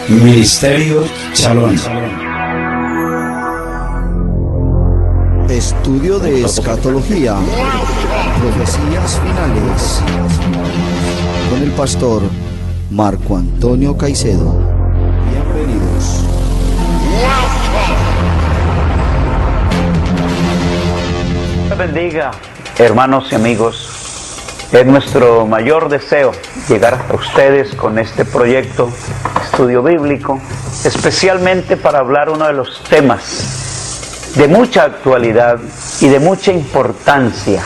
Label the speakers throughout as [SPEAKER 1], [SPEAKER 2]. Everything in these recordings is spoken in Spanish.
[SPEAKER 1] Ministerio Shalom.
[SPEAKER 2] Estudio de escatología, profecías finales, con el pastor Marco Antonio Caicedo. Bienvenidos.
[SPEAKER 3] Dios bendiga, hermanos y amigos. Es nuestro mayor deseo llegar hasta ustedes con este proyecto Estudio Bíblico, especialmente para hablar uno de los temas de mucha actualidad y de mucha importancia.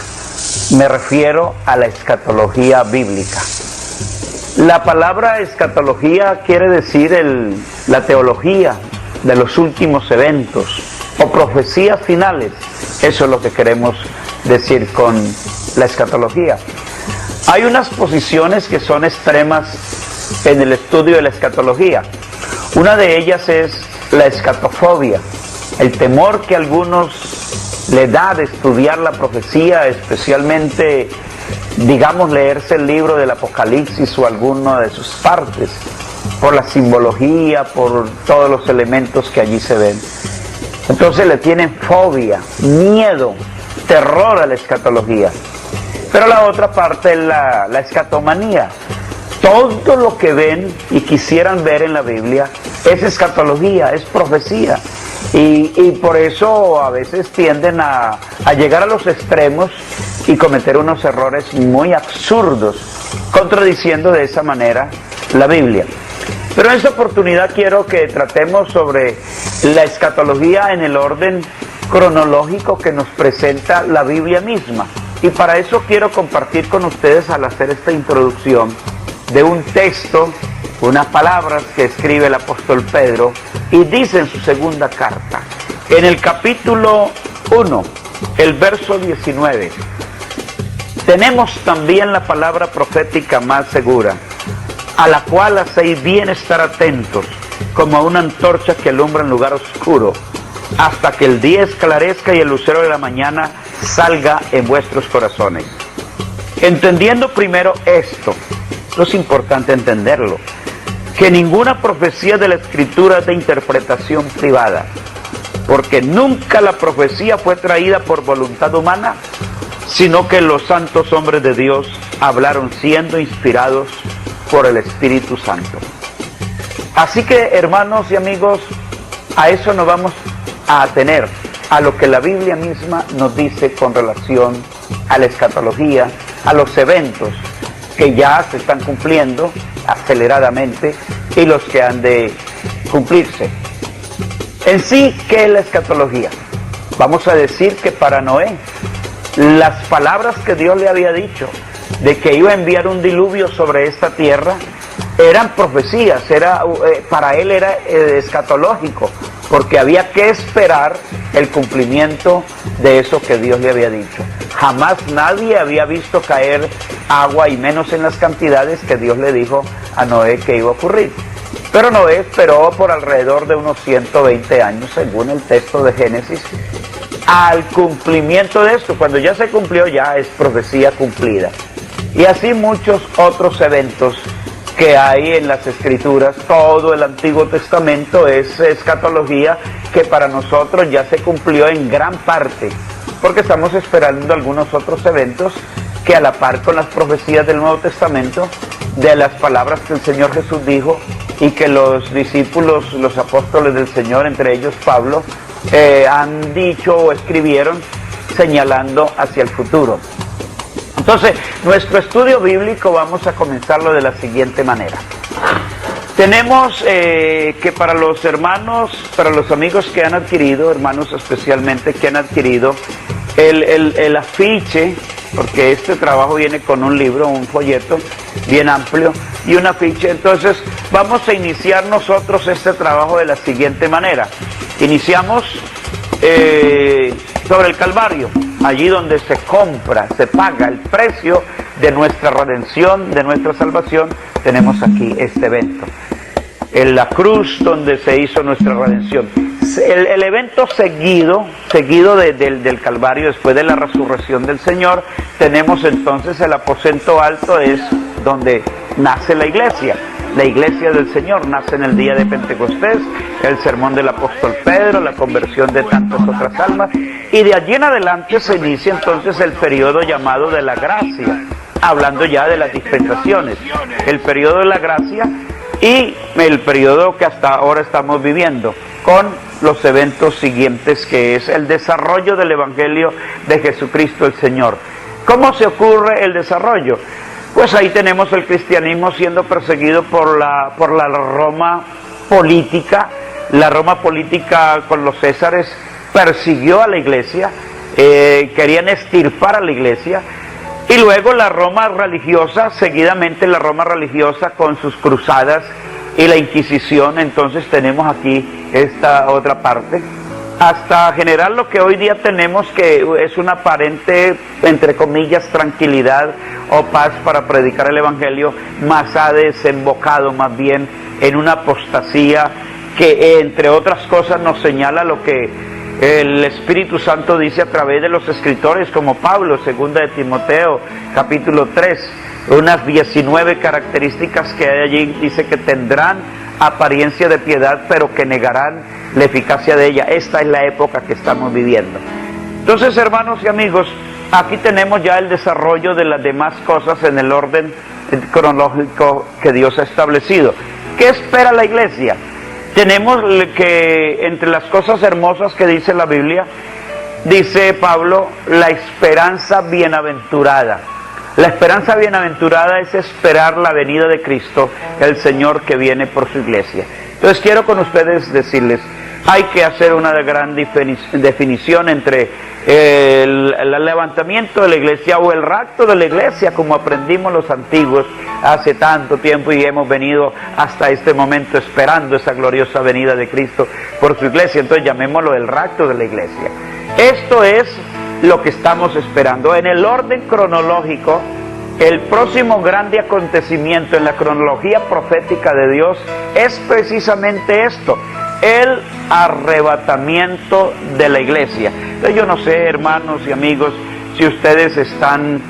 [SPEAKER 3] Me refiero a la escatología bíblica. La palabra escatología quiere decir la teología de los últimos eventos o profecías finales. Eso es lo que queremos decir con la escatología. Hay unas posiciones que son extremas en el estudio de la escatología. Una de ellas es la escatofobia, el temor que a algunos le da de estudiar la profecía, especialmente, digamos, leerse el libro del Apocalipsis o alguna de sus partes, por la simbología, por todos los elementos que allí se ven. Entonces le tienen fobia, miedo, terror a la escatología. Pero la otra parte es la escatomanía. Todo lo que ven y quisieran ver en la Biblia es escatología, es profecía. Y por eso a veces tienden a llegar a los extremos y cometer unos errores muy absurdos, contradiciendo de esa manera la Biblia. Pero en esta oportunidad quiero que tratemos sobre la escatología en el orden cronológico que nos presenta la Biblia misma. Y para eso quiero compartir con ustedes, al hacer esta introducción, de un texto, unas palabras que escribe el apóstol Pedro, y dice en su segunda carta, en el capítulo 1, el verso 19, tenemos también la palabra profética más segura, a la cual hacéis bien estar atentos, como a una antorcha que alumbra en lugar oscuro, hasta que el día esclarezca y el lucero de la mañana salga en vuestros corazones. Entendiendo primero esto es importante entenderlo, que ninguna profecía de la Escritura es de interpretación privada, porque nunca la profecía fue traída por voluntad humana, sino que los santos hombres de Dios hablaron siendo inspirados por el Espíritu Santo. Así que, hermanos y amigos, a eso nos vamos a atener, a lo que la Biblia misma nos dice con relación a la escatología, a los eventos que ya se están cumpliendo aceleradamente y los que han de cumplirse. En sí, ¿qué es la escatología? Vamos a decir que para Noé, las palabras que Dios le había dicho de que iba a enviar un diluvio sobre esta tierra eran profecías, para él era escatológico, porque había que esperar el cumplimiento de eso que Dios le había dicho. Jamás nadie había visto caer agua, y menos en las cantidades que Dios le dijo a Noé que iba a ocurrir. Pero Noé esperó por alrededor de unos 120 años, según el texto de Génesis, al cumplimiento de esto. Cuando ya se cumplió, ya es profecía cumplida. Y así muchos otros eventos que hay en las Escrituras. Todo el Antiguo Testamento es escatología que para nosotros ya se cumplió en gran parte, porque estamos esperando algunos otros eventos que, a la par con las profecías del Nuevo Testamento, de las palabras que el Señor Jesús dijo y que los discípulos, los apóstoles del Señor, entre ellos Pablo, han dicho o escribieron señalando hacia el futuro. Entonces, nuestro estudio bíblico vamos a comenzarlo de la siguiente manera. Tenemos que para los hermanos, para los amigos que han adquirido, hermanos especialmente que han adquirido el afiche, porque este trabajo viene con un libro, un folleto bien amplio y un afiche. Entonces vamos a iniciar nosotros este trabajo de la siguiente manera. Iniciamos sobre el Calvario, allí donde se compra, se paga el precio de nuestra redención, de nuestra salvación. Tenemos aquí este evento, en la cruz donde se hizo nuestra redención. El evento seguido del Calvario, después de la resurrección del Señor, tenemos entonces el aposento alto, es donde nace la iglesia. la iglesia del Señor nace en el día de Pentecostés, el sermón del apóstol Pedro, la conversión de tantas otras almas, y de allí en adelante se inicia entonces el periodo llamado de la gracia, hablando ya de las dispensaciones, el periodo de la gracia y el periodo que hasta ahora estamos viviendo, con los eventos siguientes, que es el desarrollo del Evangelio de Jesucristo el Señor. ¿Cómo se ocurre el desarrollo? Pues ahí tenemos el cristianismo siendo perseguido por la Roma política. La Roma política con los césares persiguió a la iglesia, querían extirpar a la iglesia, y luego la Roma religiosa, seguidamente la Roma religiosa con sus cruzadas y la Inquisición. Entonces tenemos aquí esta otra parte, hasta generar lo que hoy día tenemos, que es una aparente, entre comillas, tranquilidad o paz para predicar el Evangelio, más ha desembocado más bien en una apostasía que, entre otras cosas, nos señala lo que el Espíritu Santo dice a través de los escritores como Pablo, 2 de Timoteo, capítulo 3, unas 19 características que hay allí. Dice que tendrán apariencia de piedad, pero que negarán la eficacia de ella. Esta es la época que estamos viviendo. Entonces, hermanos y amigos, aquí tenemos ya el desarrollo de las demás cosas en el orden cronológico que Dios ha establecido. ¿Qué espera la iglesia? Tenemos que, entre las cosas hermosas que dice la Biblia, dice Pablo, la esperanza bienaventurada. La esperanza bienaventurada es esperar la venida de Cristo, el Señor que viene por su iglesia. Entonces quiero con ustedes decirles, hay que hacer una gran definición entre el levantamiento de la iglesia o el rapto de la iglesia, como aprendimos los antiguos hace tanto tiempo, y hemos venido hasta este momento esperando esa gloriosa venida de Cristo por su iglesia. Entonces llamémoslo el rapto de la iglesia. Esto es lo que estamos esperando. En el orden cronológico, el próximo grande acontecimiento en la cronología profética de Dios es precisamente esto: el arrebatamiento de la iglesia. Entonces, yo no sé, hermanos y amigos, si ustedes están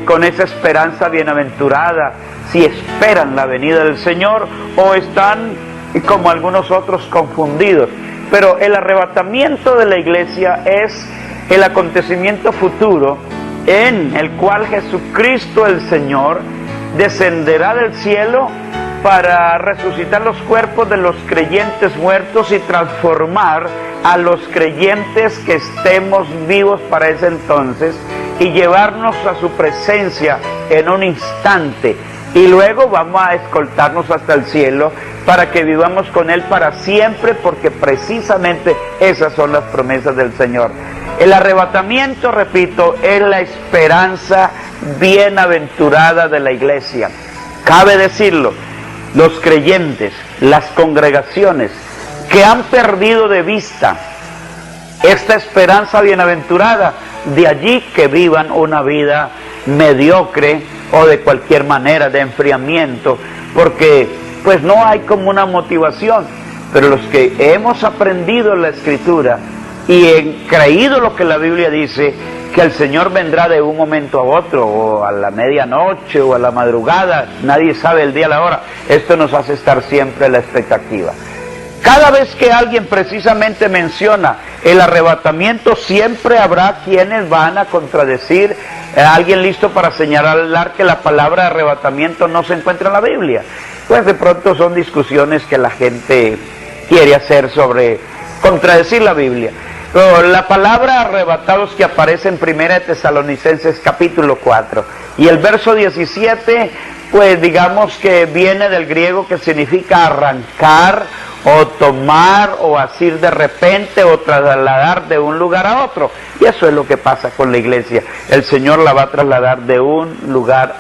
[SPEAKER 3] con esa esperanza bienaventurada, si esperan la venida del Señor, o están como algunos otros confundidos. Pero el arrebatamiento de la iglesia es el acontecimiento futuro en el cual Jesucristo el Señor descenderá del cielo para resucitar los cuerpos de los creyentes muertos y transformar a los creyentes que estemos vivos para ese entonces y llevarnos a su presencia en un instante. Y luego vamos a escoltarnos hasta el cielo para que vivamos con Él para siempre, porque precisamente esas son las promesas del Señor. El arrebatamiento, repito, es la esperanza bienaventurada de la iglesia. Cabe decirlo, los creyentes, las congregaciones que han perdido de vista esta esperanza bienaventurada, de allí que vivan una vida mediocre o de cualquier manera de enfriamiento, porque pues no hay como una motivación. Pero los que hemos aprendido la Escritura y creído lo que la Biblia dice, que el Señor vendrá de un momento a otro, o a la medianoche, o a la madrugada, nadie sabe el día, la hora, esto nos hace estar siempre en la expectativa. Cada vez que alguien precisamente menciona el arrebatamiento, siempre habrá quienes van a contradecir, alguien listo para señalar que la palabra arrebatamiento no se encuentra en la Biblia. Pues de pronto son discusiones que la gente quiere hacer sobre contradecir la Biblia. Pero la palabra arrebatados que aparece en 1 Tesalonicenses capítulo 4 y el verso 17, pues digamos que viene del griego, que significa arrancar o tomar o asir de repente o trasladar de un lugar a otro. Y eso es lo que pasa con la iglesia. El Señor la va a trasladar de un lugar